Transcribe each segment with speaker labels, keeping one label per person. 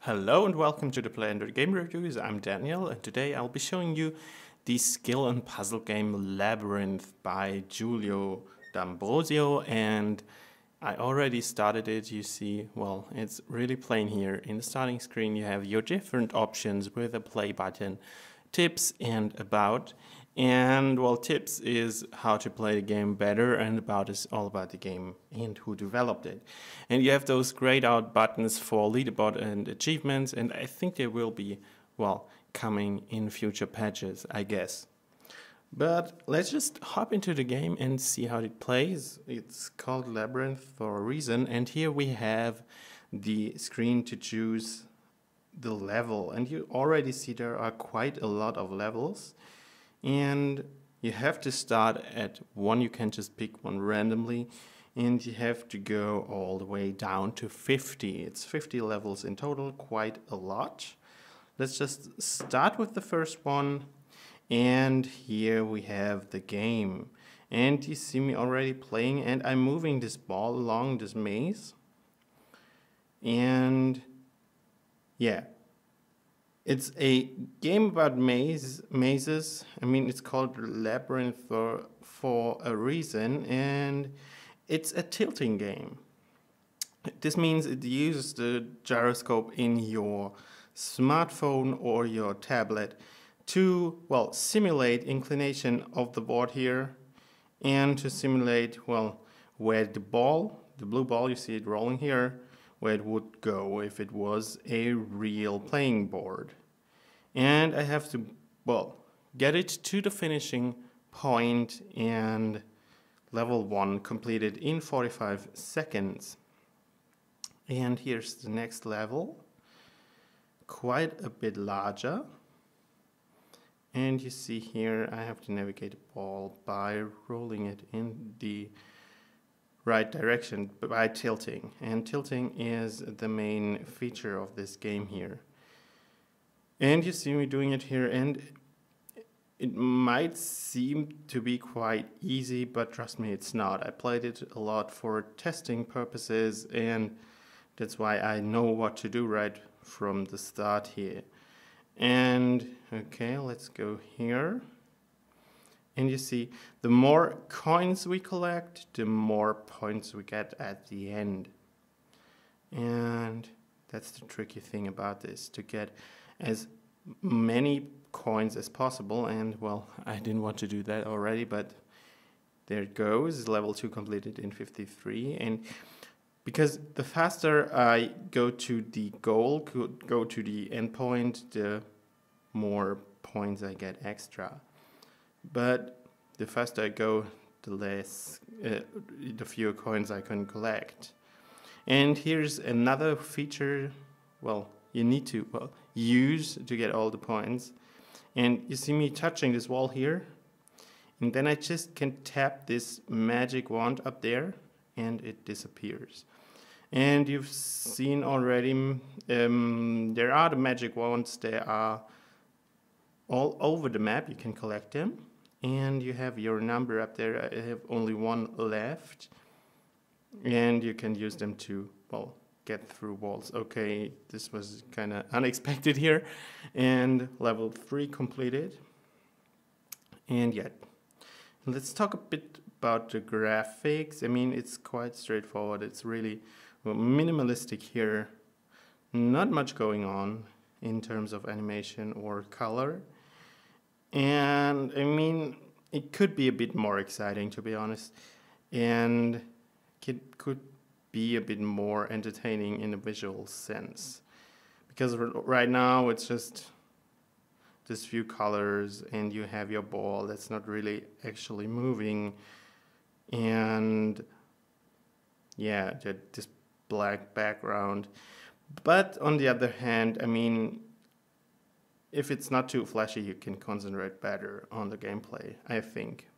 Speaker 1: Hello and welcome to the Play and Game Reviews. I'm Daniel and today I'll be showing you the skill and puzzle game Labyrinth by Giulio D'Ambrosio, and I already started it. You see, well, it's really plain here. In the starting screen you have your different options with a play button, tips and about. And well, tips is how to play the game better, and about is all about the game and who developed it. And you have those grayed out buttons for leaderboard and achievements, and I think they will be, well, coming in future patches, I guess. But let's just hop into the game and see how it plays. It's called Labyrinth for a reason, and here we have the screen to choose the level, and you already see there are quite a lot of levels. And you have to start at one. You can just pick one randomly, and you have to go all the way down to 50. It's 50 levels in total, quite a lot. Let's just start with the first one, and here we have the game. And you see me already playing, and I'm moving this ball along this maze. And yeah, it's a game about mazes. I mean, it's called Labyrinth for a reason, and it's a tilting game. This means it uses the gyroscope in your smartphone or your tablet to, well, simulate inclination of the board here, and to simulate, well, where the blue ball, you see it rolling here, where it would go if it was a real playing board. And I have to, well, get it to the finishing point, and level 1 completed in 45 seconds. And here's the next level, quite a bit larger. And you see here I have to navigate the ball by rolling it in the right direction by tilting, and tilting is the main feature of this game here. And you see me doing it here, and it might seem to be quite easy, but trust me, it's not. I played it a lot for testing purposes, and that's why I know what to do right from the start here. And okay, let's go here. And you see, the more coins we collect, the more points we get at the end. And that's the tricky thing about this, to get as many coins as possible. And well, I didn't want to do that already, but there it goes. Level 2 completed in 53. And because the faster I go to the goal, go to the end point, the more points I get extra. But the faster I go, the fewer coins I can collect. And here's another feature, well, you need to use to get all the points. And you see me touching this wall here, and then I just can tap this magic wand up there, and it disappears. And you've seen already, there are the magic wands. They are all over the map. You can collect them. And you have your number up there. I have only one left. And you can use them to, well, get through walls. Okay, this was kind of unexpected here. And level 3 completed. And yet, let's talk a bit about the graphics. I mean, it's quite straightforward. It's really minimalistic here. Not much going on in terms of animation or color. And I mean, it could be a bit more exciting, to be honest, and it could be a bit more entertaining in a visual sense, because right now it's just this few colors, and you have your ball that's not really actually moving, and yeah, this black background. But on the other hand, I mean, if it's not too flashy, you can concentrate better on the gameplay, I think.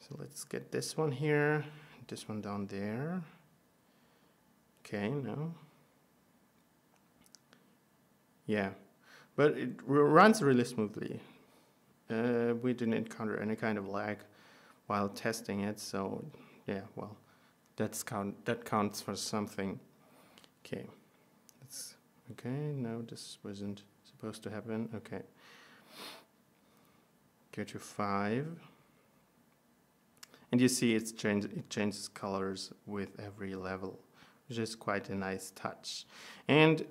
Speaker 1: So let's get this one here, this one down there. Okay, no. Yeah, but it runs really smoothly. We didn't encounter any kind of lag while testing it, so yeah, well, that counts for something. Okay, let's Okay, no, this wasn't supposed to happen. Okay. Go to 5. And you see it changes colors with every level, which is quite a nice touch. And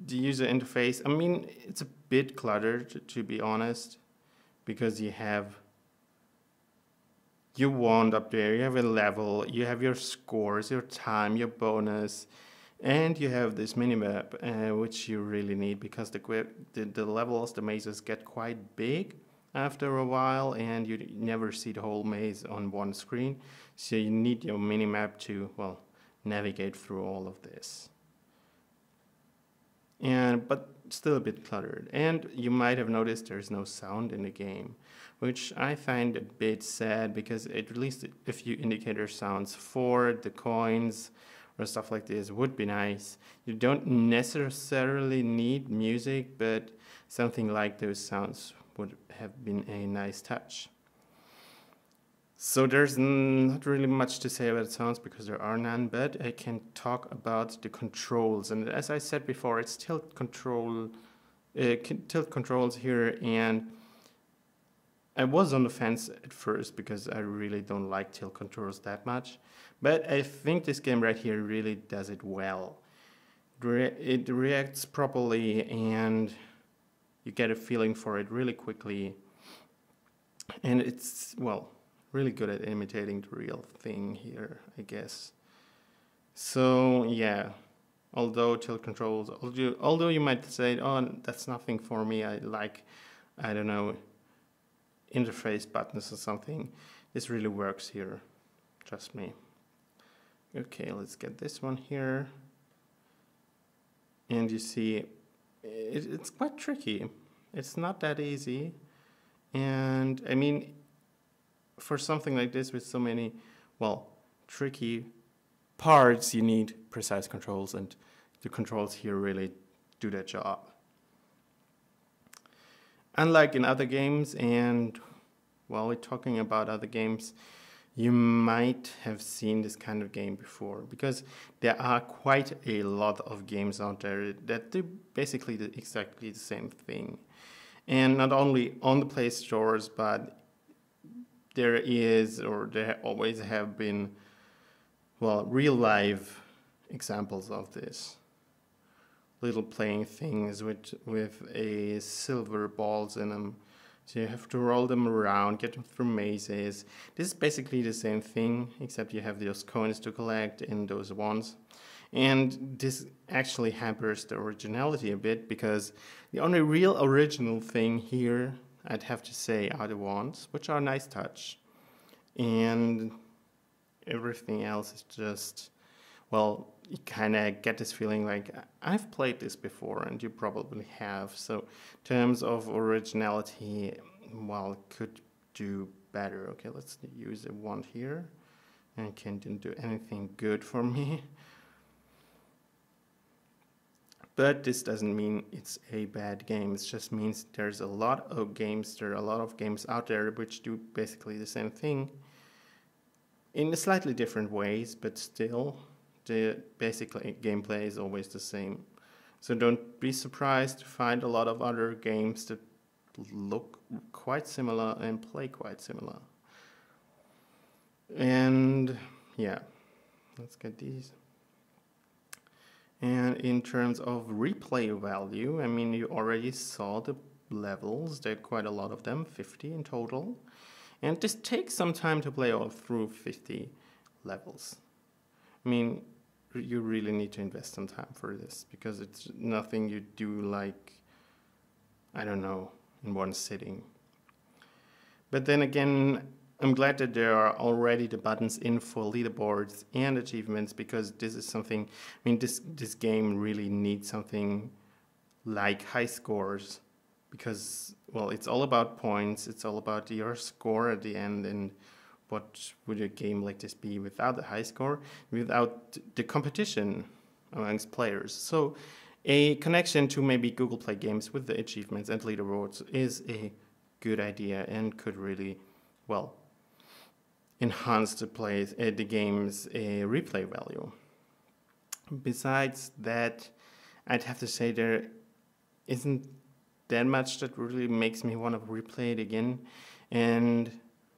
Speaker 1: the user interface, I mean, it's a bit cluttered, to be honest, because you have your wand up there, you have a level, you have your scores, your time, your bonus, and you have this minimap, which you really need because the levels, the mazes get quite big after a while, and you never see the whole maze on one screen. So you need your minimap to, well, navigate through all of this. But still a bit cluttered. And you might have noticed there's no sound in the game, which I find a bit sad because at least a few indicator sounds for the coins or stuff like this would be nice. You don't necessarily need music, but something like those sounds would have been a nice touch. So there's not really much to say about sounds because there are none, but I can talk about the controls. And as I said before, it's tilt controls here, and I was on the fence at first because I really don't like tilt controls that much. But I think this game right here really does it well. It reacts properly and you get a feeling for it really quickly. And it's, well, really good at imitating the real thing here, I guess. So yeah, although tilt controls, although you might say, oh, that's nothing for me, I like, I don't know, interface buttons or something, this really works here, trust me. Okay, let's get this one here. And you see, it's quite tricky. It's not that easy. And I mean, for something like this with so many, well, tricky parts, you need precise controls, and the controls here really do their job. Unlike in other games, and while we're talking about other games, you might have seen this kind of game before, because there are quite a lot of games out there that do basically exactly the same thing. And not only on the Play stores, but there is, or there always have been, well, real life examples of this. Little playing things with a silver balls in them. So you have to roll them around, get them through mazes. This is basically the same thing, except you have those coins to collect in those wands. And this actually hampers the originality a bit, because the only real original thing here, I'd have to say, are the wands, which are a nice touch. And everything else is just, well, you kind of get this feeling like, I've played this before, and you probably have. So in terms of originality, well, could do better. Okay, let's use a wand here. And it didn't do anything good for me. But this doesn't mean it's a bad game. It just means there's a lot of games. There are a lot of games out there which do basically the same thing in slightly different ways, but still the basic gameplay is always the same. So don't be surprised to find a lot of other games that look quite similar and play quite similar. And yeah, let's get these. And in terms of replay value, I mean, you already saw the levels. There are quite a lot of them, 50 in total. And this takes some time to play all through 50 levels. I mean, you really need to invest some time for this, because it's nothing you do like, I don't know, in one sitting. But then again, I'm glad that there are already the buttons in for leaderboards and achievements, because this is something, I mean, this game really needs something like high scores, because, well, it's all about points, it's all about your score at the end, and what would a game like this be without a high score, without the competition amongst players? So a connection to maybe Google Play Games with the achievements and leaderboards is a good idea and could really, well, enhance the game's replay value. Besides that, I'd have to say there isn't that much that really makes me want to replay it again. And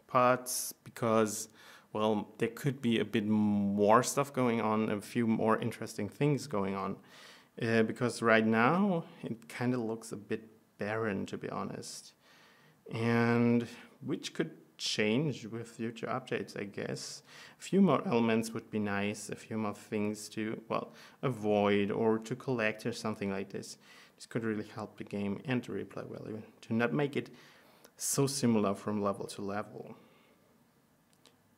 Speaker 1: parts because, well, there could be a bit more stuff going on, a few more interesting things going on. Because right now it kind of looks a bit barren, to be honest. And which could change with future updates, I guess. A few more elements would be nice, a few more things to, well, avoid or to collect or something like this. This could really help the game and the replay value to not make it so similar from level to level.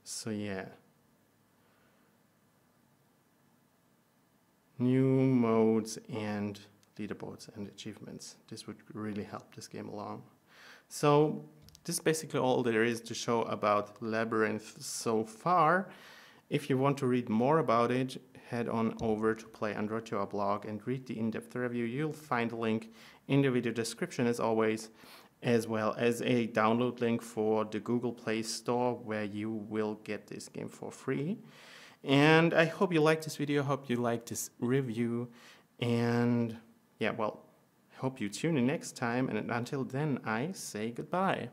Speaker 1: So yeah. New modes and leaderboards and achievements. This would really help this game along. So this is basically all there is to show about Labyrinth so far. If you want to read more about it, head on over to Play Android to our blog and read the in-depth review. You'll find a link in the video description as always, as well as a download link for the Google Play Store where you will get this game for free. And I hope you liked this video, hope you liked this review, and yeah, well, I hope you tune in next time, and until then I say goodbye.